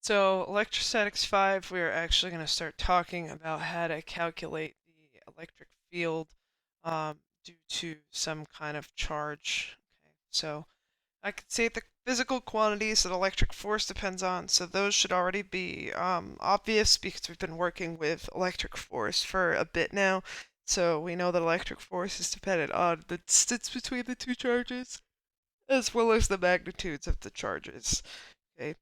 So, Electrostatics 5, we are actually going to start talking about how to calculate the electric field due to some kind of charge. Okay, so I could say the physical quantities that electric force depends on, so those should already be obvious because we've been working with electric force for a bit now. So we know that electric force is dependent on the distance between the two charges, as well as the magnitudes of the charges. Okay.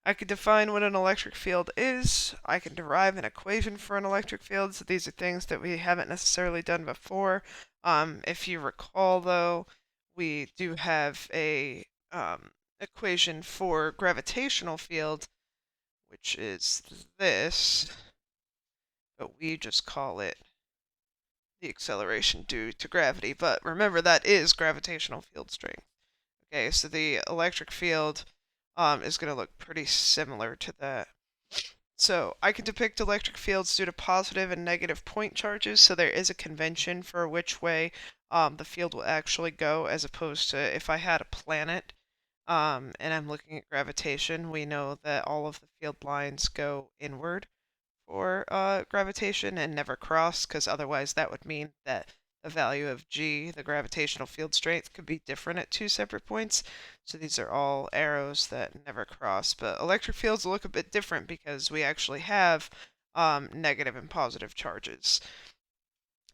I can define what an electric field is. I can derive an equation for an electric field. So these are things that we haven't necessarily done before. If you recall, though, we do have a equation for gravitational field, which is this, but we just call it the acceleration due to gravity. But remember, that is gravitational field strength. Okay, so the electric field is going to look pretty similar to that. So I can depict electric fields due to positive and negative point charges, so there is a convention for which way the field will actually go, as opposed to if I had a planet and I'm looking at gravitation, we know that all of the field lines go inward for gravitation and never cross, because otherwise that would mean that the value of G, the gravitational field strength, could be different at two separate points. So these are all arrows that never cross. But electric fields look a bit different because we actually have negative and positive charges.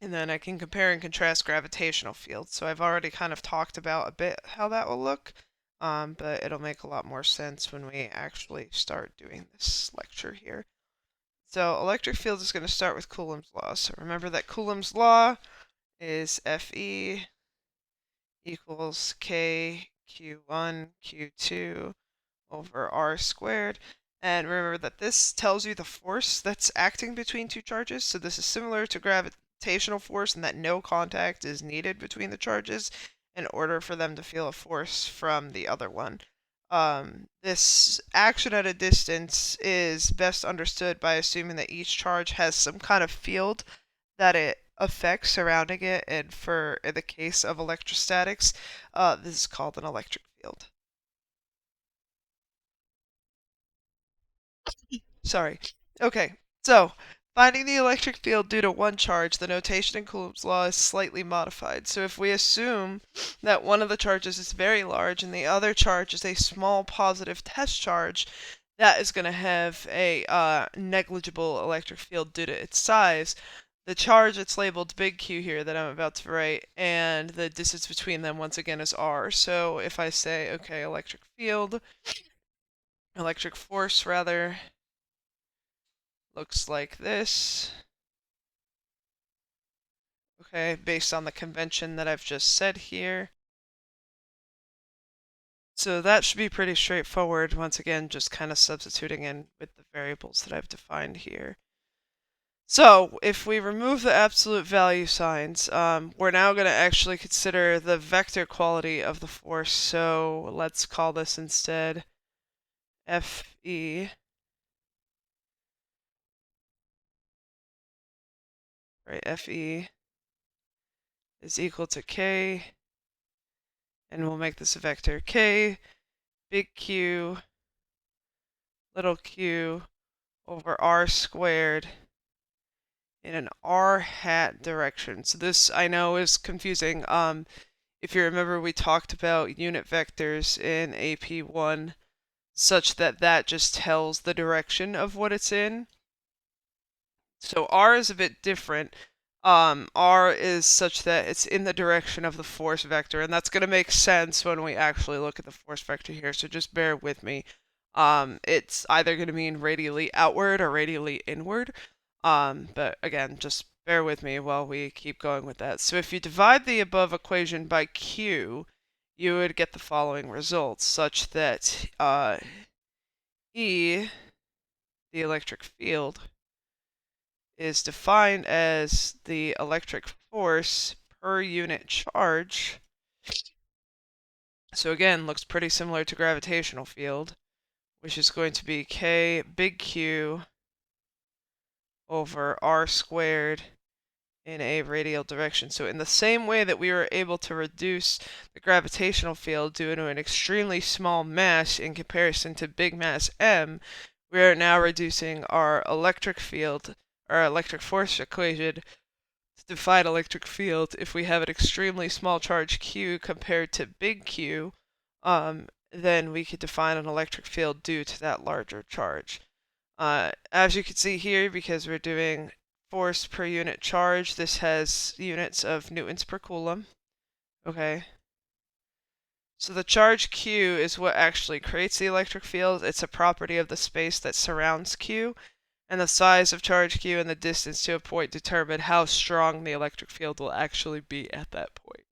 And then I can compare and contrast gravitational fields. So I've already kind of talked about a bit how that will look, but it'll make a lot more sense when we actually start doing this lecture here. So electric field is going to start with Coulomb's law. So remember that Coulomb's law is Fe equals K Q1 Q2 over R squared. And remember that this tells you the force that's acting between two charges. So this is similar to gravitational force in that no contact is needed between the charges in order for them to feel a force from the other one. This action at a distance is best understood by assuming that each charge has some kind of field that it affects surrounding it, and in the case of electrostatics, this is called an electric field. Sorry. Okay, so finding the electric field due to one charge, the notation in Coulomb's law is slightly modified. So if we assume that one of the charges is very large and the other charge is a small positive test charge, that is going to have a negligible electric field due to its size. The charge that's labeled big Q here that I'm about to write, and the distance between them once again is R. So if I say, okay, electric force rather, looks like this. Okay, based on the convention that I've just said here. So that should be pretty straightforward. Once again, just kind of substituting in with the variables that I've defined here. So if we remove the absolute value signs, we're now going to actually consider the vector quality of the force. So let's call this instead Fe. Right, Fe is equal to K, and we'll make this a vector K, big Q, little q over r squared in an r hat direction. So this I know is confusing. If you remember, we talked about unit vectors in AP1 such that that just tells the direction of what it's in. So r is a bit different. R is such that it's in the direction of the force vector, and that's going to make sense when we actually look at the force vector here, so just bear with me. It's either going to mean radially outward or radially inward, but again, just bear with me while we keep going with that. So if you divide the above equation by Q, you would get the following results, such that E, the electric field, is defined as the electric force per unit charge. So again, looks pretty similar to gravitational field, which is going to be K big Q over R squared in a radial direction. So in the same way that we were able to reduce the gravitational field due to an extremely small mass in comparison to big mass M, we are now reducing our electric field, our electric force equation to define electric field. If we have an extremely small charge Q compared to big Q, then we could define an electric field due to that larger charge. As you can see here, because we're doing force per unit charge, this has units of newtons per coulomb. Okay. So the charge Q is what actually creates the electric field. It's a property of the space that surrounds Q, and the size of charge Q and the distance to a point determine how strong the electric field will actually be at that point.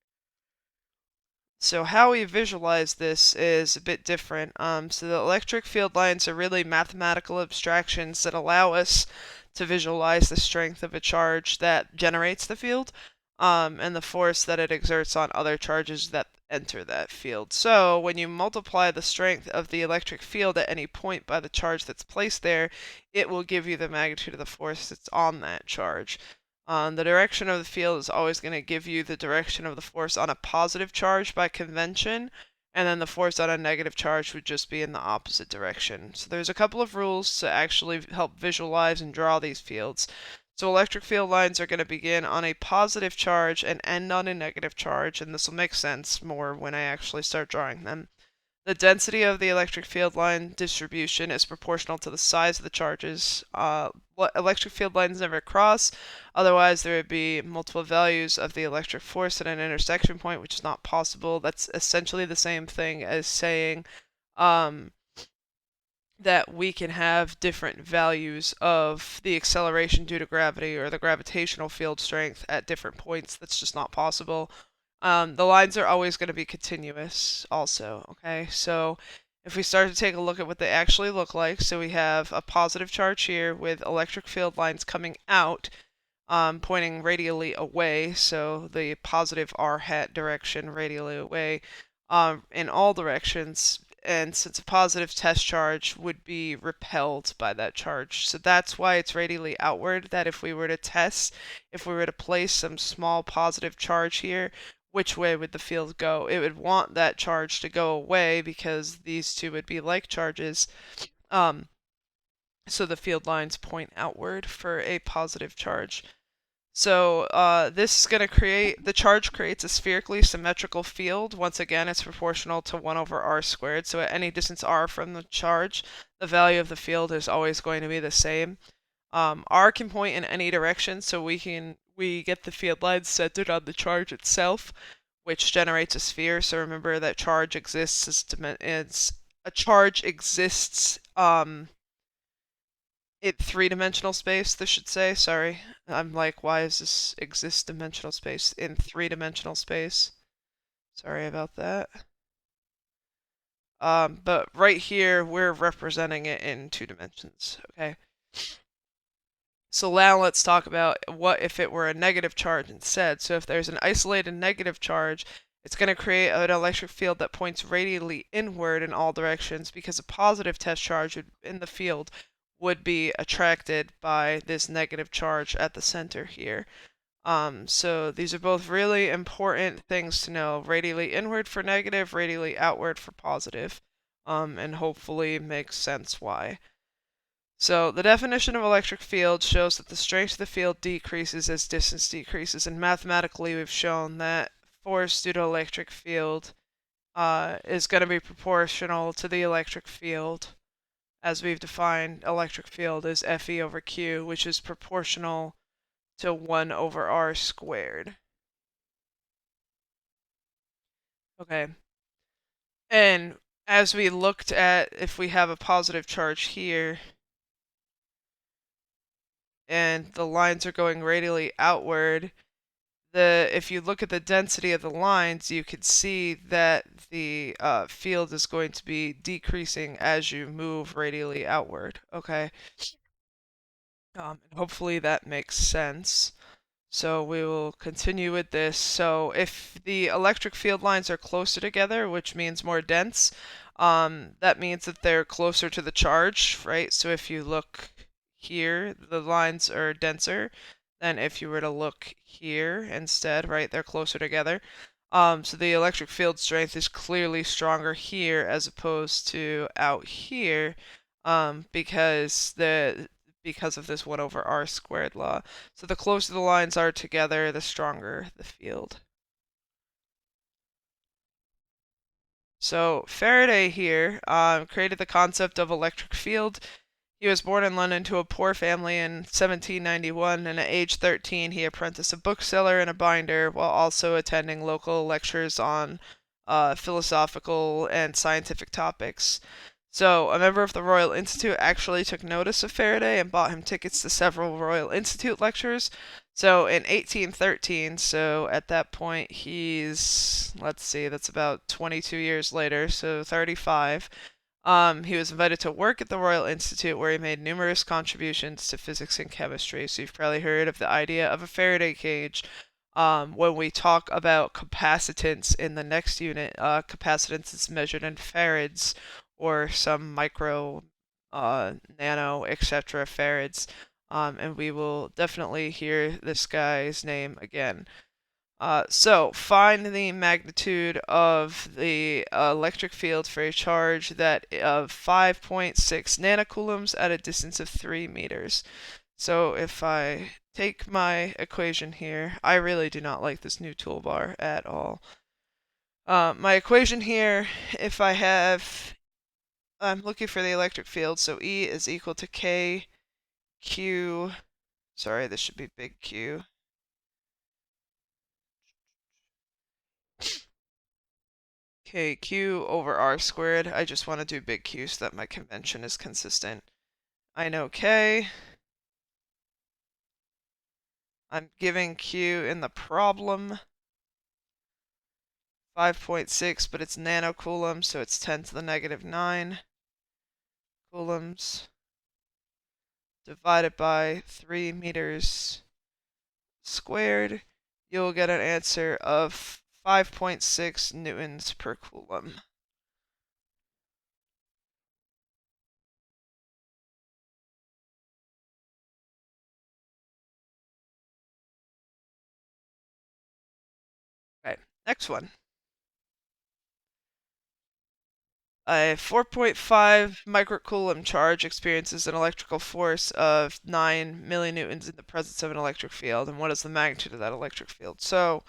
So how we visualize this is a bit different. So the electric field lines are really mathematical abstractions that allow us to visualize the strength of a charge that generates the field, and the force that it exerts on other charges that enter that field. So when you multiply the strength of the electric field at any point by the charge that's placed there, it will give you the magnitude of the force that's on that charge. The direction of the field is always going to give you the direction of the force on a positive charge by convention, and then the force on a negative charge would just be in the opposite direction. So there's a couple of rules to actually help visualize and draw these fields. So electric field lines are going to begin on a positive charge and end on a negative charge, and this will make sense more when I actually start drawing them. The density of the electric field line distribution is proportional to the size of the charges. Electric field lines never cross, otherwise there would be multiple values of the electric force at an intersection point, which is not possible. That's essentially the same thing as saying that we can have different values of the acceleration due to gravity or the gravitational field strength at different points. That's just not possible. The lines are always going to be continuous also, okay? So if we start to take a look at what they actually look like, so we have a positive charge here with electric field lines coming out, pointing radially away, so the positive r hat direction radially away in all directions. And since a positive test charge would be repelled by that charge. So that's why it's radially outward, that if we were to test, if we were to place some small positive charge here, which way would the field go? It would want that charge to go away because these two would be like charges. So the field lines point outward for a positive charge. So this is going to create, the charge creates a spherically symmetrical field. Once again, it's proportional to 1 over r squared. So at any distance r from the charge, the value of the field is always going to be the same. R can point in any direction, so we get the field lines centered on the charge itself, which generates a sphere. So remember that charge exists as a charge exists in three-dimensional space, this should say. Sorry. I'm like, why does this exist dimensional space in three-dimensional space? Sorry about that. But right here, we're representing it in 2 dimensions, okay? So now let's talk about what if it were a negative charge instead. So if there's an isolated negative charge, it's going to create an electric field that points radially inward in all directions because a positive test charge in the field would be attracted by this negative charge at the center here. So these are both really important things to know. Radially inward for negative, radially outward for positive, and hopefully makes sense why. So the definition of electric field shows that the strength of the field decreases as distance decreases, and mathematically we've shown that force due to electric field is going to be proportional to the electric field. As we've defined electric field as Fe over Q, which is proportional to 1 over r squared. Okay. And as we looked at, if we have a positive charge here, and the lines are going radially outward, if you look at the density of the lines, you can see that the field is going to be decreasing as you move radially outward, okay? And hopefully that makes sense. So we will continue with this. So if the electric field lines are closer together, which means more dense, that means that they're closer to the charge, right? So if you look here, the lines are denser than if you were to look here instead, right? They're closer together. So the electric field strength is clearly stronger here as opposed to out here. because of this 1 over r squared law. So the closer the lines are together, the stronger the field. So Faraday here created the concept of electric field. He was born in London to a poor family in 1791, and at age 13 he apprenticed a bookseller and a binder while also attending local lectures on philosophical and scientific topics. So, a member of the Royal Institute actually took notice of Faraday and bought him tickets to several Royal Institute lectures. So, in 1813, so at that point he's, let's see, that's about 22 years later, so 35. He was invited to work at the Royal Institute where he made numerous contributions to physics and chemistry. So, you've probably heard of the idea of a Faraday cage. When we talk about capacitance in the next unit, capacitance is measured in farads or some micro, nano, etc. farads. And we will definitely hear this guy's name again. So find the magnitude of the electric field for a charge that of 5.6 nanocoulombs at a distance of 3 meters. So if I take my equation here, I really do not like this new toolbar at all. My equation here, if I have, I'm looking for the electric field, so E is equal to K Q, sorry, this should be big Q. KQ over R squared. I just want to do big Q so that my convention is consistent. I know K. I'm giving Q in the problem 5.6, but it's nanocoulombs, so it's 10 to the negative 9 coulombs divided by 3 meters squared. You'll get an answer of 5.6 newtons per coulomb. Okay, next one. A 4.5 microcoulomb charge experiences an electrical force of 9 millinewtons in the presence of an electric field. And what is the magnitude of that electric field? So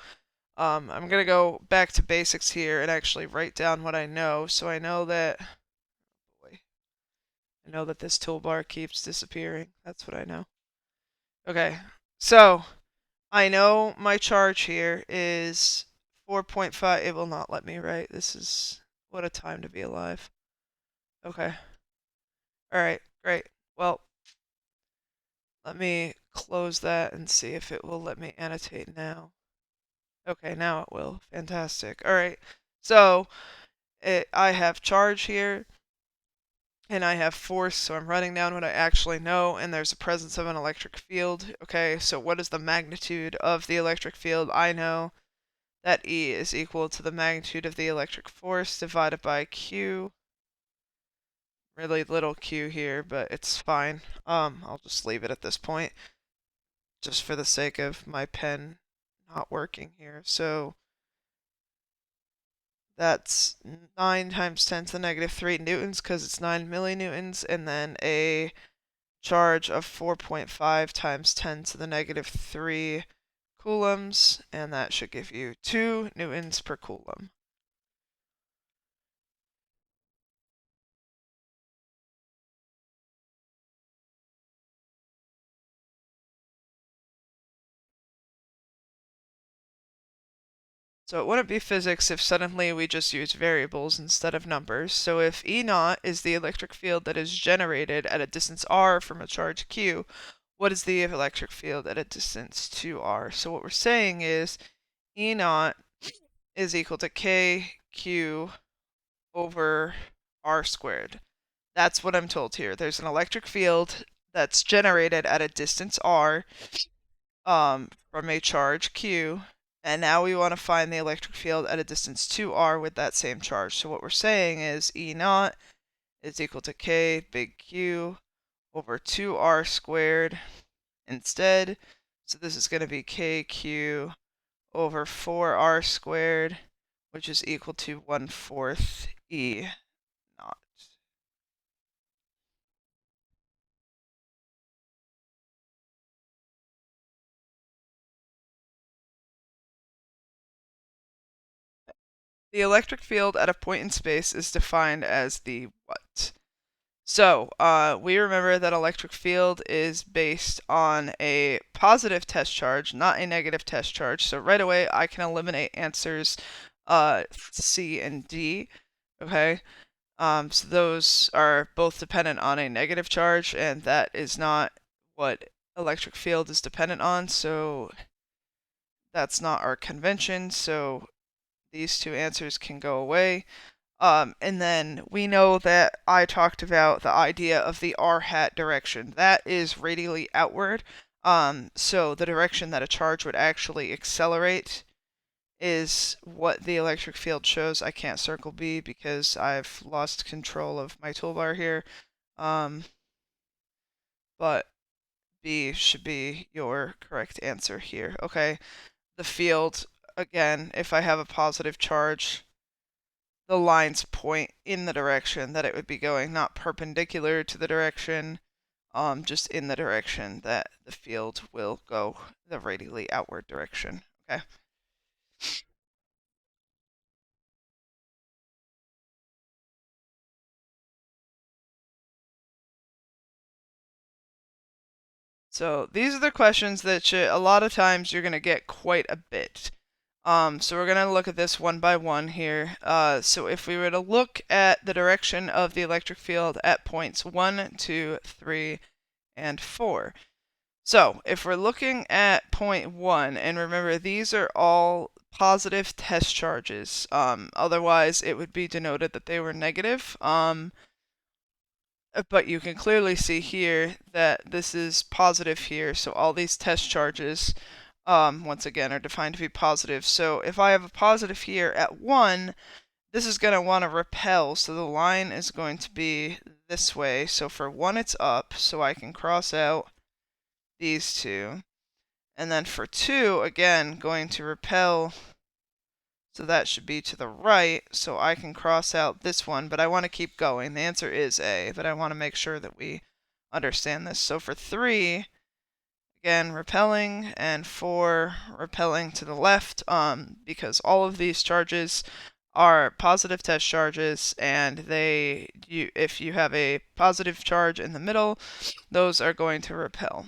I'm going to go back to basics here and actually write down what I know. So I know that, boy, I know that this toolbar keeps disappearing. That's what I know. Okay, so I know my charge here is 4.5. It will not let me write. This is, what a time to be alive. Okay. All right, great. Well, let me close that and see if it will let me annotate now. Okay, now it will. Fantastic. All right. So I have charge here and I have force, so I'm writing down what I actually know, and there's a presence of an electric field. Okay, so what is the magnitude of the electric field? I know that E is equal to the magnitude of the electric force divided by Q. Really little Q here, but it's fine. I'll just leave it at this point, just for the sake of my pen not working here. So that's 9 times 10 to the negative 3 newtons because it's 9 millinewtons, and then a charge of 4.5 times 10 to the negative 3 coulombs, and that should give you 2 newtons per coulomb. So it wouldn't be physics if suddenly we just used variables instead of numbers. So if E naught is the electric field that is generated at a distance r from a charge q, what is the electric field at a distance 2r? So what we're saying is E naught is equal to kq over r squared. That's what I'm told here. There's an electric field that's generated at a distance r from a charge q, and now we want to find the electric field at a distance 2r with that same charge. So what we're saying is E naught is equal to k big Q over 2r squared instead. So this is going to be kq over 4r squared, which is equal to 1/4 E naught. The electric field at a point in space is defined as the what? So, we remember that electric field is based on a positive test charge, not a negative test charge. So right away, I can eliminate answers C and D. Okay, so those are both dependent on a negative charge, and that is not what electric field is dependent on. So that's not our convention. So these two answers can go away. And then we know that I talked about the idea of the r hat direction. That is radially outward. So the direction that a charge would actually accelerate is what the electric field shows. I can't circle B because I've lost control of my toolbar here. But B should be your correct answer here. Okay, the field, again, if I have a positive charge, the lines point in the direction that it would be going, not perpendicular to the direction, just in the direction that the field will go, the radially outward direction. Okay. So these are the questions that a lot of times you're going to get quite a bit. So we're going to look at this one by one here. So if we were to look at the direction of the electric field at points 1, 2, 3, and 4. So if we're looking at point 1, and remember these are all positive test charges. Otherwise it would be denoted that they were negative. But you can clearly see here that this is positive here. So all these test charges, once again, are defined to be positive. So if I have a positive here at 1, this is going to want to repel. So the line is going to be this way. So for 1, it's up. So I can cross out these two. And then for 2, again, going to repel. So that should be to the right, so I can cross out this one, but I want to keep going. The answer is A, but I want to make sure that we understand this. So for 3, again, repelling, and 4, repelling to the left, because all of these charges are positive test charges, and if you have a positive charge in the middle, those are going to repel.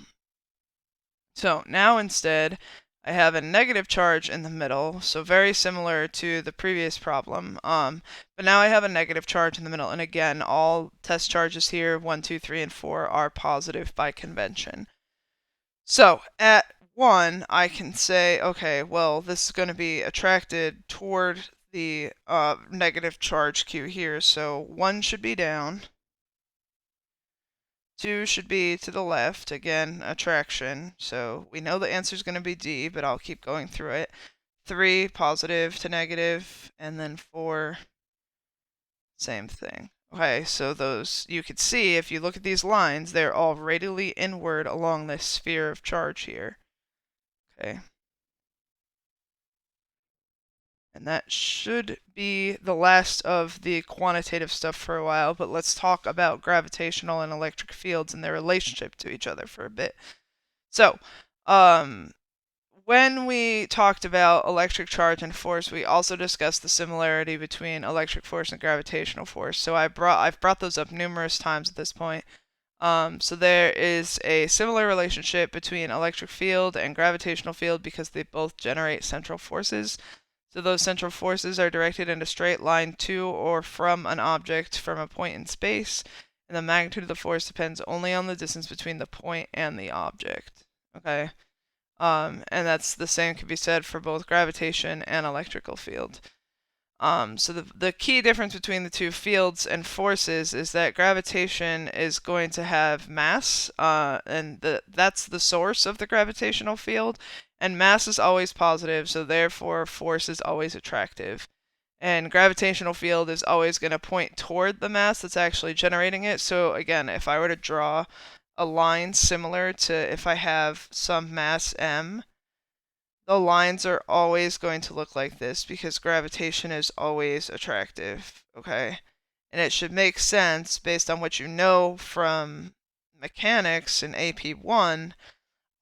So now instead, I have a negative charge in the middle, so very similar to the previous problem. But now I have a negative charge in the middle, and again, all test charges here, 1, 2, 3, and 4, are positive by convention. So at 1, I can say, okay, well, this is going to be attracted toward the negative charge Q here, so 1 should be down. 2 should be to the left, again, attraction. So we know the answer is going to be D, but I'll keep going through it. 3, positive to negative, and then 4, same thing. Okay, so those, you could see, if you look at these lines, they're all radially inward along this sphere of charge here. Okay. And that should be the last of the quantitative stuff for a while, but let's talk about gravitational and electric fields and their relationship to each other for a bit. So, when we talked about electric charge and force, we also discussed the similarity between electric force and gravitational force. So I've brought those up numerous times at this point. So there is a similar relationship between electric field and gravitational field because they both generate central forces. So those central forces are directed in a straight line to or from an object from a point in space, and the magnitude of the force depends only on the distance between the point and the object. Okay? And that's the same could be said for both gravitation and electrical field. So the key difference between the two fields and forces is that gravitation is going to have mass, and that's the source of the gravitational field, and mass is always positive, so therefore force is always attractive. And gravitational field is always going to point toward the mass that's actually generating it. So again, if I were to draw a line similar to if I have some mass m, the lines are always going to look like this because gravitation is always attractive, okay? And it should make sense based on what you know from mechanics in AP1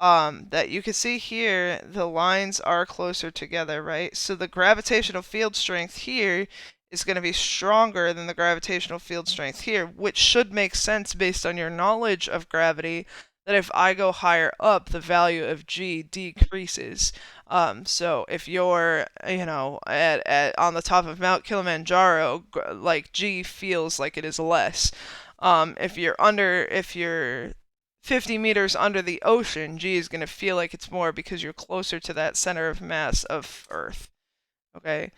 that you can see here, the lines are closer together, right? So the gravitational field strength here is going to be stronger than the gravitational field strength here, which should make sense based on your knowledge of gravity, that if I go higher up, the value of G decreases. So if you're, at on the top of Mount Kilimanjaro, like G feels like it is less. If you're 50 meters under the ocean, G is going to feel like it's more because you're closer to that center of mass of Earth. Okay.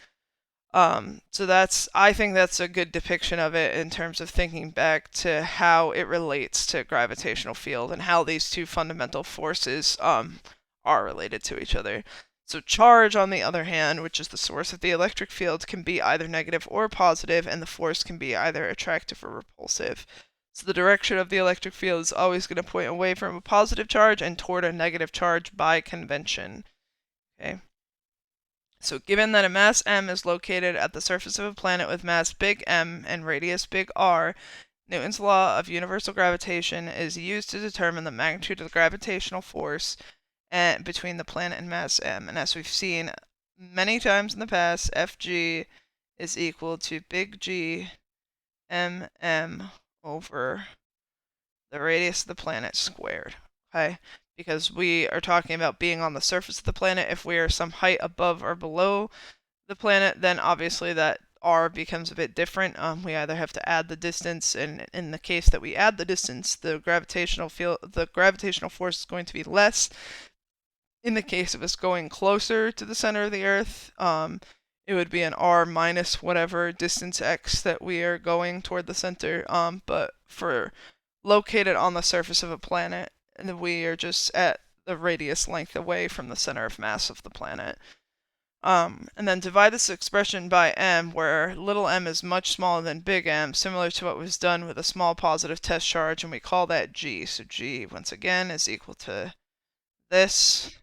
So I think that's a good depiction of it in terms of thinking back to how it relates to gravitational field and how these two fundamental forces are related to each other. So charge, on the other hand, which is the source of the electric field, can be either negative or positive, and the force can be either attractive or repulsive. So the direction of the electric field is always going to point away from a positive charge and toward a negative charge by convention. Okay. So given that a mass m is located at the surface of a planet with mass big M and radius big R, Newton's law of universal gravitation is used to determine the magnitude of the gravitational force between the planet and mass m. And as we've seen many times in the past, Fg is equal to big G mm over the radius of the planet squared. Okay? Because we are talking about being on the surface of the planet. If we are some height above or below the planet, then obviously that r becomes a bit different. We either have to add the distance, and in the case that we add the distance, the gravitational force is going to be less. In the case of us going closer to the center of the Earth, it would be an r minus whatever distance x that we are going toward the center. But for located on the surface of a planet, and we are just at the radius length away from the center of mass of the planet. And then divide this expression by m, where little m is much smaller than big M, similar to what was done with a small positive test charge, and we call that G. So G, once again, is equal to this.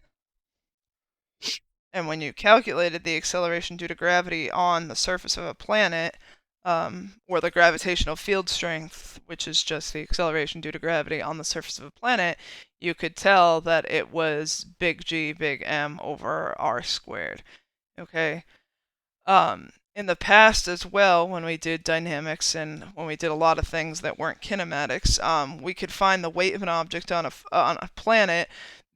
And when you calculated the acceleration due to gravity on the surface of a planet, or the gravitational field strength, which is just the acceleration due to gravity on the surface of a planet, you could tell that it was big G, big M over R squared. Okay. In the past as well, when we did dynamics and when we did a lot of things that weren't kinematics, we could find the weight of an object on a planet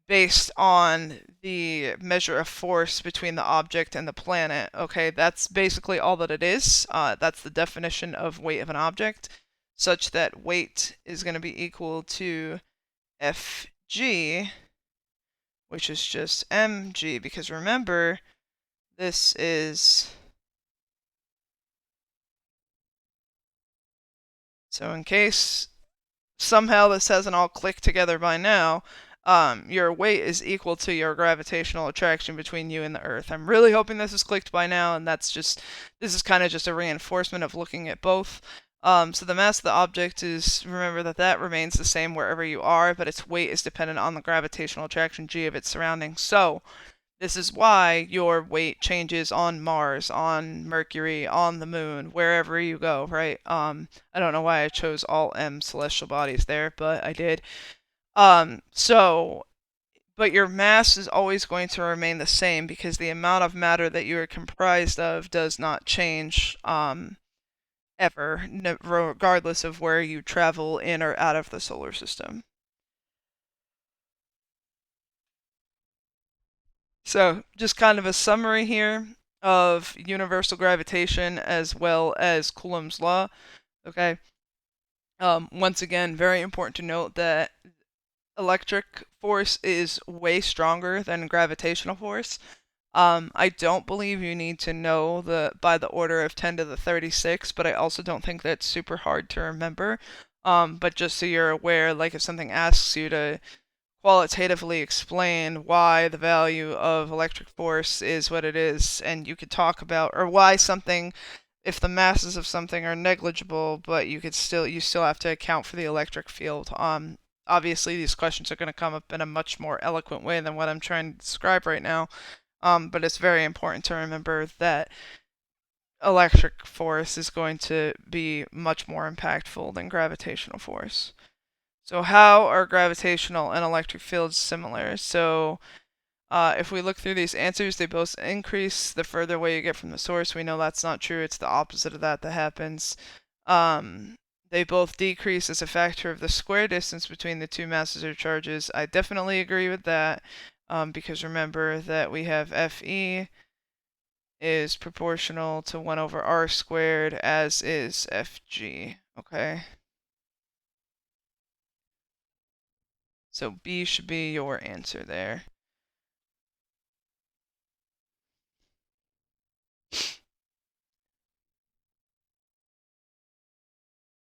based on the measure of force between the object and the planet. Okay, that's basically all that it is. That's the definition of weight of an object, such that weight is going to be equal to Fg, which is just mg, because remember, this is... So in case somehow this hasn't all clicked together by now, your weight is equal to your gravitational attraction between you and the Earth. I'm really hoping this has clicked by now, and this is kind of just a reinforcement of looking at both. So the mass of the object is, remember that remains the same wherever you are, but its weight is dependent on the gravitational attraction G of its surroundings. So this is why your weight changes on Mars, on Mercury, on the moon, wherever you go, right? I don't know why I chose all M celestial bodies there, but I did. But your mass is always going to remain the same because the amount of matter that you are comprised of does not change ever, regardless of where you travel in or out of the solar system. So, just kind of a summary here of universal gravitation as well as Coulomb's law. Okay. Once again, very important to note that electric force is way stronger than gravitational force. I don't believe you need to know by the order of 10 to the 36, but I also don't think that's super hard to remember. But just so you're aware, like if something asks you to qualitatively explain why the value of electric force is what it is, and you could talk about, or why something, if the masses of something are negligible, but you still have to account for the electric field. Obviously these questions are going to come up in a much more eloquent way than what I'm trying to describe right now. But it's very important to remember that electric force is going to be much more impactful than gravitational force. So how are gravitational and electric fields similar? So if we look through these answers, they both increase the further away you get from the source. We know that's not true. It's the opposite of that happens. Um, they both decrease as a factor of the square distance between the two masses or charges. I definitely agree with that because remember that we have Fe is proportional to 1 over r squared, as is Fg. Okay. So B should be your answer there.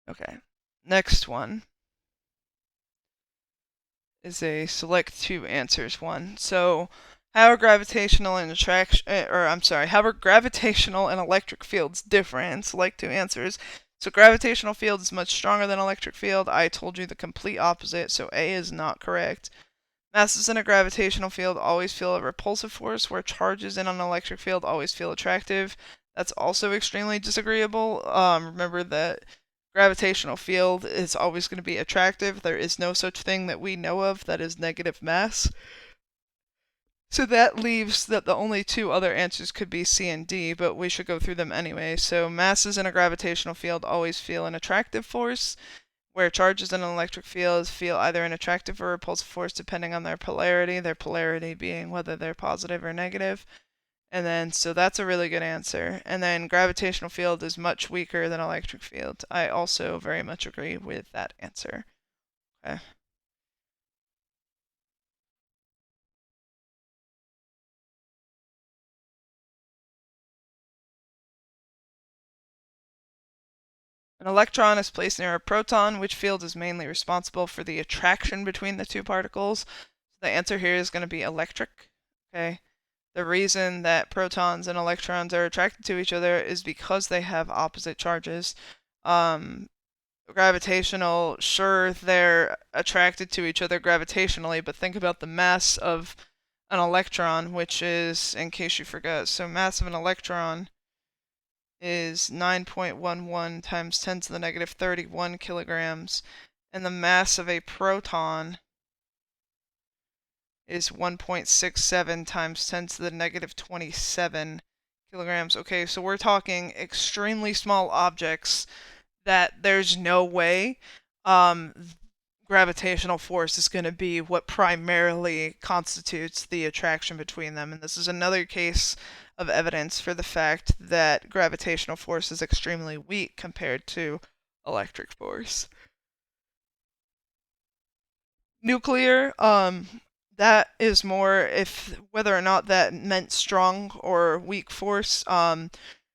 Okay. Next one is a select two answers one. So how are gravitational and how are gravitational and electric fields different? Select two answers. So gravitational field is much stronger than electric field. I told you the complete opposite, so A is not correct. Masses in a gravitational field always feel a repulsive force, where charges in an electric field always feel attractive. That's also extremely disagreeable. Remember that gravitational field is always going to be attractive. There is no such thing that we know of that is negative mass. So that leaves that the only two other answers could be C and D, but we should go through them anyway. So masses in a gravitational field always feel an attractive force, where charges in an electric field feel either an attractive or repulsive force depending on their polarity being whether they're positive or negative. And then, so that's a really good answer. And then gravitational field is much weaker than electric field. I also very much agree with that answer. Okay. An electron is placed near a proton, which field is mainly responsible for the attraction between the two particles. The answer here is going to be electric. Okay. The reason that protons and electrons are attracted to each other is because they have opposite charges. Gravitational, sure, they're attracted to each other gravitationally, but think about the mass of an electron, which is, in case you forgot, so mass of an electron is 9.11 times 10 to the negative 31 kilograms, and the mass of a proton is 1.67 times 10 to the negative 27 kilograms. Okay, so we're talking extremely small objects that there's no way um, gravitational force is going to be what primarily constitutes the attraction between them. And this is another case of evidence for the fact that gravitational force is extremely weak compared to electric force. Nuclear, that is more if whether or not that meant strong or weak force.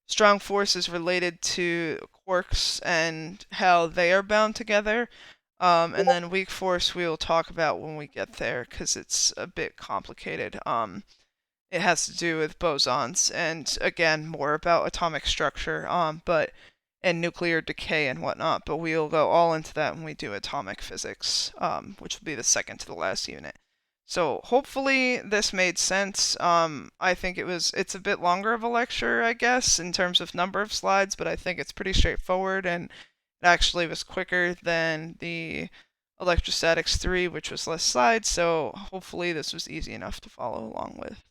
Strong force is related to quarks and how they are bound together. And then weak force we will talk about when we get there because it's a bit complicated. It has to do with bosons and again more about atomic structure. But and nuclear decay and whatnot, but we'll go all into that when we do atomic physics, which will be the second to the last unit. So hopefully this made sense. I think it's a bit longer of a lecture, I guess, in terms of number of slides, but I think it's pretty straightforward and it actually was quicker than the Electrostatics 3, which was less slides, so hopefully this was easy enough to follow along with.